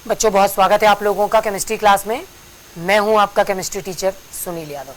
बच्चों बहुत स्वागत है आप लोगों का केमिस्ट्री क्लास में। मैं हूं आपका केमिस्ट्री टीचर सुनील यादव।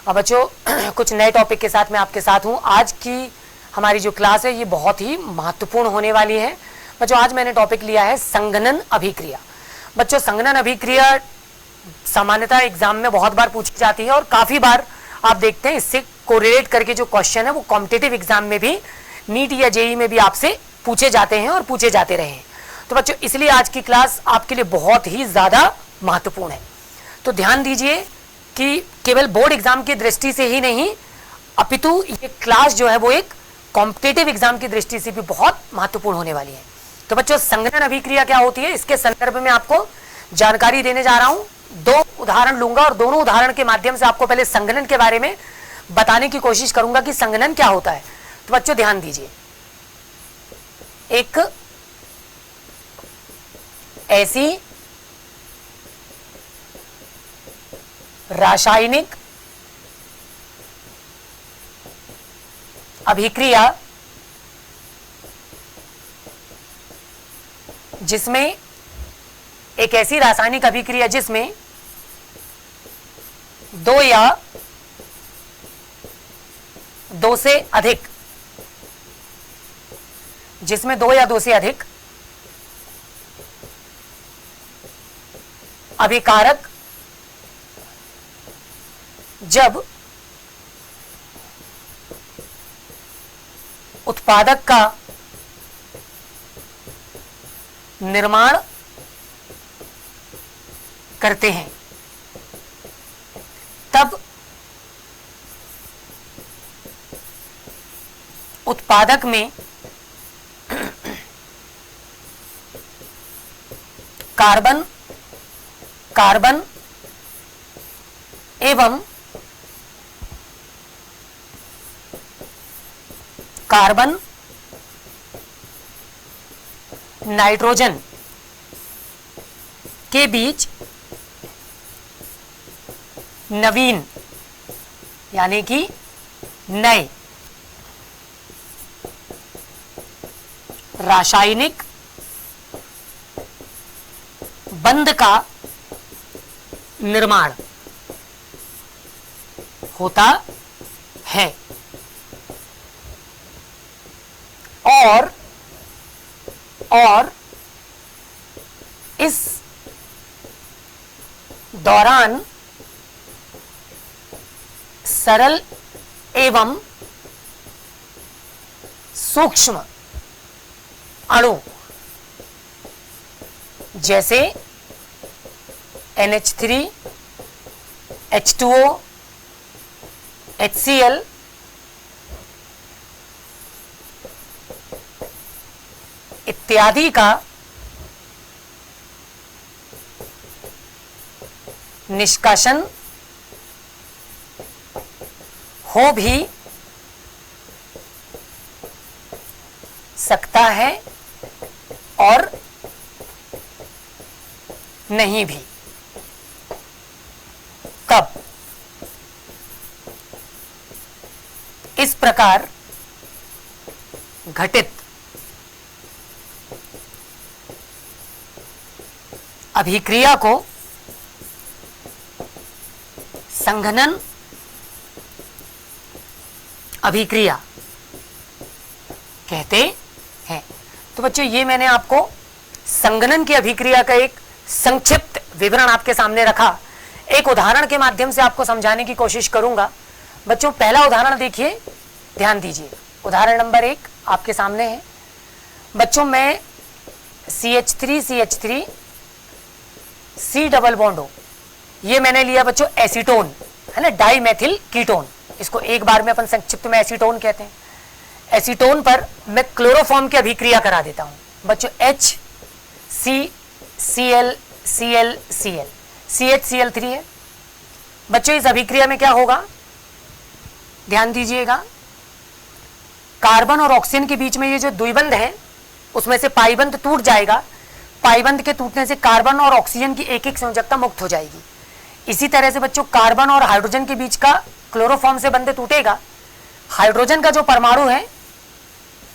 अब बच्चों कुछ नए टॉपिक के साथ मैं आपके साथ हूं। आज की हमारी जो क्लास है ये बहुत ही महत्वपूर्ण होने वाली है। बच्चों आज मैंने टॉपिक लिया है संघनन अभिक्रिया। बच्चों संघनन अभिक्रिया सामान्यतः एग्जाम में बहुत बार पूछी जाती है और काफ़ी बार आप देखते हैं इससे कोरिलेट करके जो क्वेश्चन है वो कॉम्पिटिटिव एग्जाम में भी, नीट या जेई में भी आपसे पूछे जाते हैं और पूछे जाते रहे हैं। तो बच्चों इसलिए आज की क्लास आपके लिए बहुत ही ज़्यादा महत्वपूर्ण है। तो ध्यान दीजिए कि केवल बोर्ड एग्जाम की दृष्टि से ही नहीं अपितु ये क्लास जो है वो एक कॉम्पिटिटिव एग्जाम की दृष्टि से भी बहुत महत्वपूर्ण होने वाली है। तो बच्चों संघनन अभिक्रिया क्या होती है इसके संदर्भ में आपको जानकारी देने जा रहा हूं। दो उदाहरण लूंगा और दोनों उदाहरण के माध्यम से आपको पहले संघनन के बारे में बताने की कोशिश करूंगा कि संघनन क्या होता है। तो बच्चों ध्यान दीजिए, एक ऐसी रासायनिक अभिक्रिया जिसमें एक ऐसी रासायनिक अभिक्रिया जिसमें दो या दो से अधिक अभिकारक जब उत्पादक का निर्माण करते हैं तब उत्पादक में कार्बन एवं कार्बन नाइट्रोजन के बीच नवीन यानी कि नए रासायनिक बंध का निर्माण होता है और इस दौरान सरल एवं सूक्ष्म अणु जैसे NH3, H2O, HCl इत्यादि का निष्कासन हो भी सकता है और नहीं भी। कब? इस प्रकार घटित अभिक्रिया को संघनन अभिक्रिया कहते हैं। तो बच्चों ये मैंने आपको संघनन की अभिक्रिया का एक संक्षिप्त विवरण आपके सामने रखा। एक उदाहरण के माध्यम से आपको समझाने की कोशिश करूंगा। बच्चों पहला उदाहरण देखिए, ध्यान दीजिए। उदाहरण नंबर 1 आपके सामने है। बच्चों मैं CH3 C डबल बॉन्ड हो, ये मैंने लिया बच्चों एसीटोन, है ना, डाइमेथिल कीटोन। इसको एक बार में अपन संक्षिप्त में एसीटोन कहते हैं। एसीटोन पर मैं क्लोरोफॉर्म की अभिक्रिया करा देता हूं। बच्चों HCCl CHCl3 है। बच्चों इस अभिक्रिया में क्या होगा, ध्यान दीजिएगा, कार्बन और ऑक्सीजन के बीच में ये जो द्विबंध है उसमें से पाईबंध टूट जाएगा। पाईबंध के टूटने से कार्बन और ऑक्सीजन की एक एक संयोजकता मुक्त हो जाएगी। इसी तरह से बच्चों कार्बन और हाइड्रोजन के बीच का क्लोरोफॉर्म से बंध टूटेगा। हाइड्रोजन का जो परमाणु है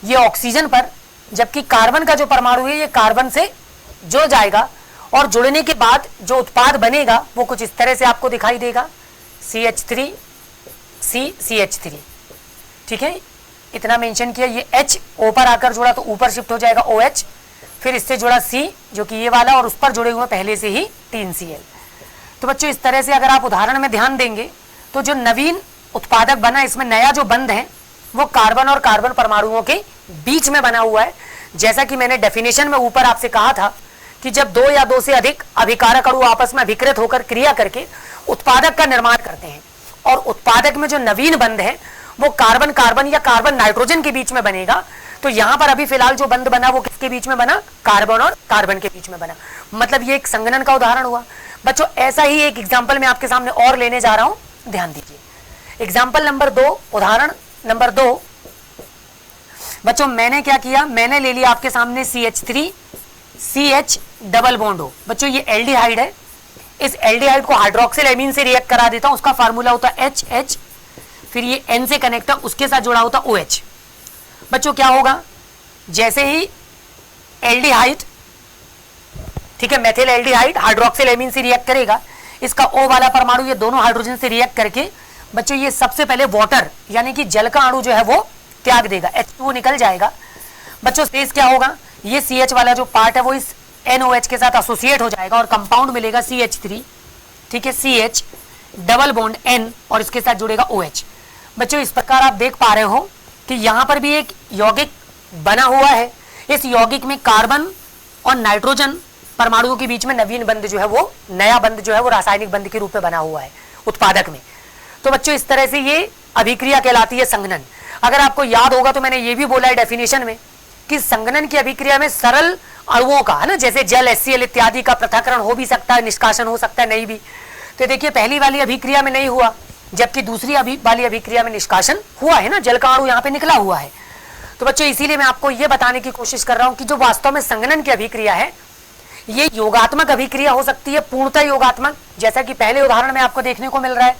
ये ऑक्सीजन पर, जबकि कार्बन का जो परमाणु है ये कार्बन से जुड़ जाएगा और जुड़ने के बाद जो उत्पाद बनेगा वो कुछ इस तरह से आपको दिखाई देगा, CH3 CH3, ठीक है, इतना मेंशन किया। ये H ऊपर आकर जुड़ा तो ऊपर शिफ्ट हो जाएगा OH, फिर इससे जुड़ा C जो कि ये वाला, और उस पर जुड़े हुए पहले से ही 3Cl। तो बच्चों इस तरह से अगर आप उदाहरण में ध्यान देंगे तो जो नवीन उत्पादक बना, इसमें नया जो बंध है वो कार्बन और कार्बन परमाणुओं के बीच में बना हुआ है। जैसा कि मैंने डेफिनेशन में ऊपर आपसे कहा था कि जब दो या दो से अधिक अभिकारक अणु आपस में अभिकृत होकर क्रिया करके उत्पादक का निर्माण करते हैं, और उत्पादक में जो नवीन बंध है वो कार्बन कार्बन या कार्बन नाइट्रोजन के बीच में बनेगा। तो यहां पर अभी फिलहाल जो बंध बना वो किसके बीच में बना, कार्बन और कार्बन के बीच में बना, मतलब ये एक संघनन का उदाहरण हुआ। बच्चों ऐसा ही एक एग्जाम्पल मैं आपके सामने और लेने जा रहा हूं, ध्यान दीजिए। एग्जाम्पल नंबर 2, उदाहरण नंबर 2। बच्चों मैंने क्या किया, मैंने ले लिया आपके सामने CH3 CH डबल बॉन्ड हो। बच्चों ये एल्डिहाइड है, इस एल्डिहाइड को हाइड्रोक्सिल एमीन से रिएक्ट करा देता हूं, उसका फार्मूला होता है HH, फिर ये N से कनेक्ट है, उसके साथ जुड़ा होता OH। बच्चों क्या होगा, जैसे ही एल्डिहाइड, ठीक है, मेथिल एल्डिहाइड हाइड्रोक्सिल एमीन से रिएक्ट करेगा, इसका O वाला परमाणु ये दोनों हाइड्रोजन से रिएक्ट करके बच्चों ये सबसे पहले वाटर यानी कि जल का अणु जो है वो त्याग देगा, H2O निकल जाएगा। बच्चों शेष क्या होगा, ये CH वाला जो पार्ट है वो इस NOH के साथ एसोसिएट हो जाएगा और कंपाउंड मिलेगा CH3, ठीक है, CH डबल बॉन्ड N और इसके साथ जुड़ेगा OH। बच्चों इस प्रकार आप देख पा रहे हो कि यहां पर भी एक यौगिक बना हुआ है। इस यौगिक में कार्बन और नाइट्रोजन परमाणुओं के बीच में नवीन बंध जो है वो, नया बंध जो है वो रासायनिक बंध के रूप में बना हुआ है उत्पादक में। तो बच्चों इस तरह से ये अभिक्रिया कहलाती है संघनन। अगर आपको याद होगा तो मैंने ये भी बोला है डेफिनेशन में कि संघनन की अभिक्रिया में सरल अणुओं का, है ना, जैसे जल HCl इत्यादि का पृथक्करण हो भी सकता है, निष्कासन हो सकता है, नहीं भी। तो देखिए पहली वाली अभिक्रिया में नहीं हुआ, जबकि दूसरी वाली अभिक्रिया में निष्कासन हुआ है ना, जल का अणु यहाँ पे निकला हुआ है। तो बच्चों इसीलिए मैं आपको ये बताने की कोशिश कर रहा हूँ कि जो वास्तव में संघनन की अभिक्रिया है ये योगात्मक अभिक्रिया हो सकती है, पूर्णतः योगात्मक, जैसा कि पहले उदाहरण में आपको देखने को मिल रहा है।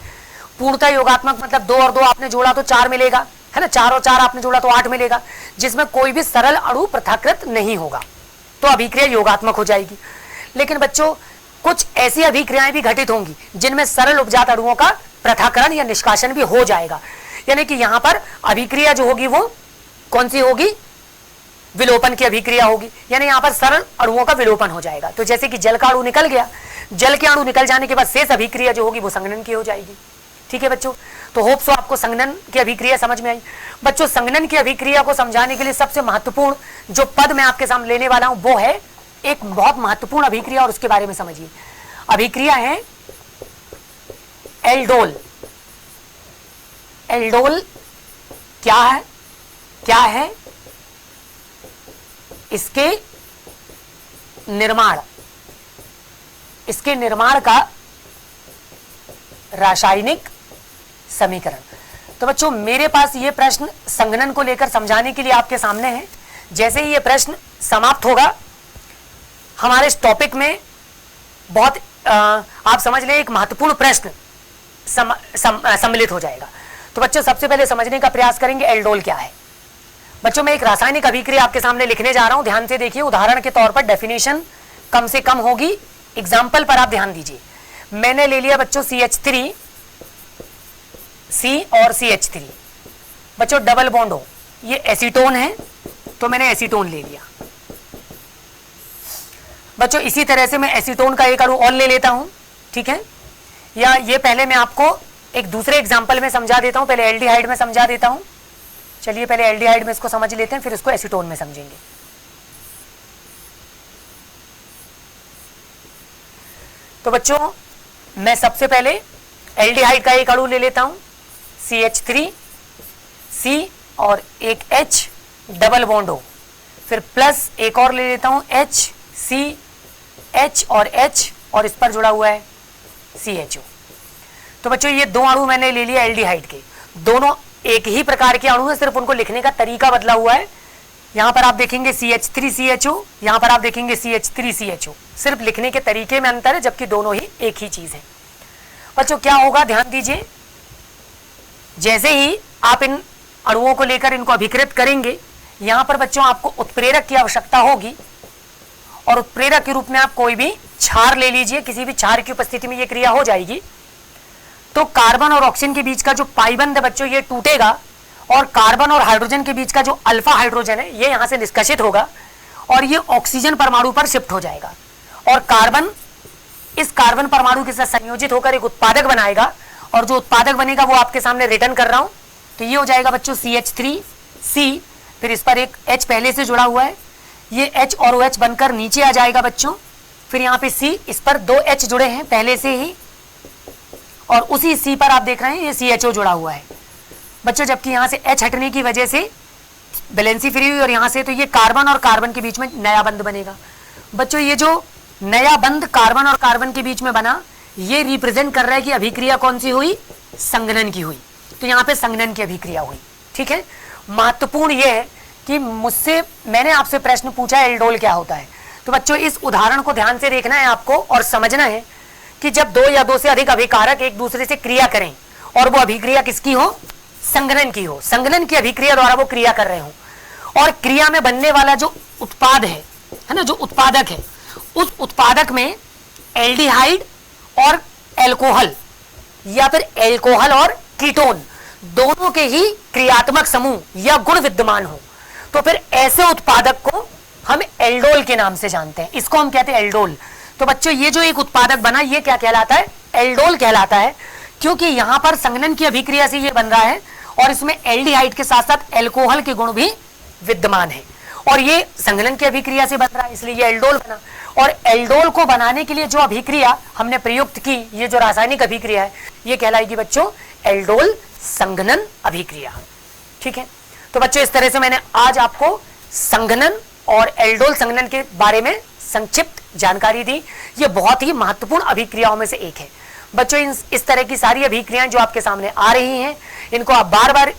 पूर्णतः योगात्मक मतलब 2 और 2 आपने जोड़ा तो 4 मिलेगा, है ना, 4 और 4 आपने जोड़ा तो 8 मिलेगा, जिसमें कोई भी सरल अणु पृथक्कृत नहीं होगा, तो अभिक्रिया योगात्मक हो जाएगी। लेकिन बच्चों कुछ ऐसी अभिक्रियाएं भी घटित होंगी जिनमें सरल उपजात अणुओं का पृथक्करण या निष्कासन भी हो जाएगा, यानी कि यहां पर अभिक्रिया जो होगी वो कौन सी होगी, विलोपन की अभिक्रिया होगी, यानी यहां पर सरल अणुओं का विलोपन हो जाएगा। तो जैसे कि जल का अणु निकल गया, जल के अणु निकल जाने के बाद शेष अभिक्रिया जो होगी वो संघनन की हो जाएगी। ठीक है बच्चों, तो होप सो आपको संघनन की अभिक्रिया समझ में आई। बच्चों संघनन की अभिक्रिया को समझाने के लिए सबसे महत्वपूर्ण जो पद मैं आपके सामने लेने वाला हूं वो है एक बहुत महत्वपूर्ण अभिक्रिया, और उसके बारे में समझिए। अभिक्रिया है एल्डोल। एल्डोल क्या है, क्या है इसके निर्माण, इसके निर्माण का रासायनिक समीकरण। तो बच्चों मेरे पास ये प्रश्न संघनन को लेकर समझाने के लिए आपके सामने है। जैसे ही ये प्रश्न समाप्त होगा हमारे इस टॉपिक में बहुत आप समझ लें एक महत्वपूर्ण प्रश्न सम्मिलित हो जाएगा। तो बच्चों सबसे पहले समझने का प्रयास करेंगे एल्डोल क्या है। बच्चों मैं एक रासायनिक अभिक्रिया आपके सामने लिखने जा रहा हूं, ध्यान से देखिए। उदाहरण के तौर पर डेफिनेशन कम से कम होगी, एग्जाम्पल पर आप ध्यान दीजिए। मैंने ले लिया बच्चों CH3 C और CH3, बच्चों डबल बॉन्ड हो, ये एसीटोन है तो मैंने एसीटोन ले लिया। बच्चों इसी तरह से मैं एसीटोन का एक अणु और ले लेता हूं, ठीक है, या ये पहले मैं आपको एक दूसरे एग्जाम्पल में समझा देता हूं, पहले एल्डिहाइड में समझा देता हूं। चलिए पहले एल्डिहाइड में इसको समझ लेते हैं, फिर इसको एसीटोन में समझेंगे। तो बच्चों मैं सबसे पहले एल्डिहाइड का एक अणु ले लेता हूं CH3 C और एक H डबल बॉन्ड हो, फिर प्लस एक और ले लेता हूं H C H और H और इस पर जुड़ा हुआ है CHO। तो बच्चों ये दो अणु मैंने ले लिया एल्डिहाइड के, दोनों एक ही प्रकार के अणु है, सिर्फ उनको लिखने का तरीका बदला हुआ है। यहां पर आप देखेंगे CH3CHO, यहां पर आप देखेंगे CH3CHO, सिर्फ लिखने के तरीके में अंतर है, जबकि दोनों ही एक ही चीज है। बच्चों क्या होगा ध्यान दीजिए, जैसे ही आप इन अणुओं को लेकर इनको अभिकृत करेंगे, यहां पर बच्चों आपको उत्प्रेरक की आवश्यकता होगी, और उत्प्रेरक के रूप में आप कोई भी क्षार ले लीजिए, किसी भी क्षार की उपस्थिति में ये क्रिया हो जाएगी तो कार्बन और ऑक्सीजन के बीच का जो पाइबंध है बच्चों ये टूटेगा और कार्बन और हाइड्रोजन के बीच का जो अल्फा हाइड्रोजन है ये यहां से निष्कासित होगा और ये ऑक्सीजन परमाणु पर शिफ्ट हो जाएगा और कार्बन इस कार्बन परमाणु के साथ संयोजित होकर एक उत्पादक बनाएगा और जो उत्पादक बनेगा वो आपके सामने रिटर्न कर रहा हूं। तो ये हो जाएगा बच्चों CH3C, फिर इस पर एक H पहले से जुड़ा हुआ है, ये H और OH बनकर नीचे आ जाएगा बच्चों, फिर यहाँ पे C, इस पर 2 H जुड़े हैं पहले से ही और उसी C पर आप देख रहे हैं ये CHO जुड़ा हुआ है बच्चों, जबकि यहाँ से H हटने की वजह से वैलेंसी फ्री हुई और यहाँ से तो ये कार्बन और कार्बन के बीच में नया बंध बनेगा बच्चों। ये जो नया बंध कार्बन और कार्बन के बीच में बना ये रिप्रेजेंट कर रहा है कि अभिक्रिया कौन सी हुई, संघनन की हुई। तो यहाँ पे संघनन की अभिक्रिया हुई। ठीक है, महत्वपूर्ण ये है कि मैंने आपसे प्रश्न पूछा एल्डोल क्या होता है, तो बच्चों इस उदाहरण को ध्यान से देखना है आपको और समझना है कि जब 2 या 2 से अधिक अभिकारक एक दूसरे से क्रिया करें और वो अभिक्रिया किसकी हो, संघनन की हो, संघनन की अभिक्रिया द्वारा वो क्रिया कर रहे हो और क्रिया में बनने वाला जो उत्पाद है ना, जो उत्पादक है उस उत्पादक में एल्डिहाइड और एल्कोहल या फिर एल्कोहल और कीटोन दोनों के ही क्रियात्मक समूह या गुण विद्यमान हो तो फिर ऐसे उत्पादक को हम एल्डोल के नाम से जानते हैं, इसको हम कहते हैं एल्डोल। तो बच्चों ये जो एक उत्पादक बना ये क्या कहलाता है, एल्डोल कहलाता है, क्योंकि यहां पर संघनन की अभिक्रिया से ये बन रहा है और इसमें एल्डिहाइड के साथ साथ एल्कोहल के गुण भी विद्यमान है और ये संघनन की अभिक्रिया से बन रहा है इसलिए ये एल्डोल बना। और एल्डोल को बनाने के लिए जो अभिक्रिया हमने प्रयुक्त की, ये जो रासायनिक अभिक्रिया है ये कहलाएगी बच्चों एल्डोल संघनन अभिक्रिया। ठीक है, तो बच्चों इस तरह से मैंने आज आपको संघनन और एल्डोल संघनन के बारे में संक्षिप्त जानकारी दी। ये बहुत ही महत्वपूर्ण अभिक्रियाओं में से एक है बच्चों। इस तरह की सारी अभिक्रियाएं जो आपके सामने आ रही हैं इनको आप बार बार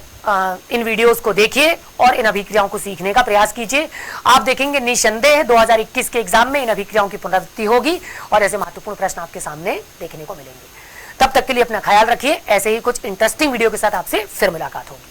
इन वीडियोस को देखिए और इन अभिक्रियाओं को सीखने का प्रयास कीजिए। आप देखेंगे निसंदेह 2021 के एग्जाम में इन अभिक्रियाओं की पुनरावृत्ति होगी और ऐसे महत्वपूर्ण प्रश्न आपके सामने देखने को मिलेंगे। तब तक के लिए अपना ख्याल रखिए, ऐसे ही कुछ इंटरेस्टिंग वीडियो के साथ आपसे फिर मुलाकात होगी।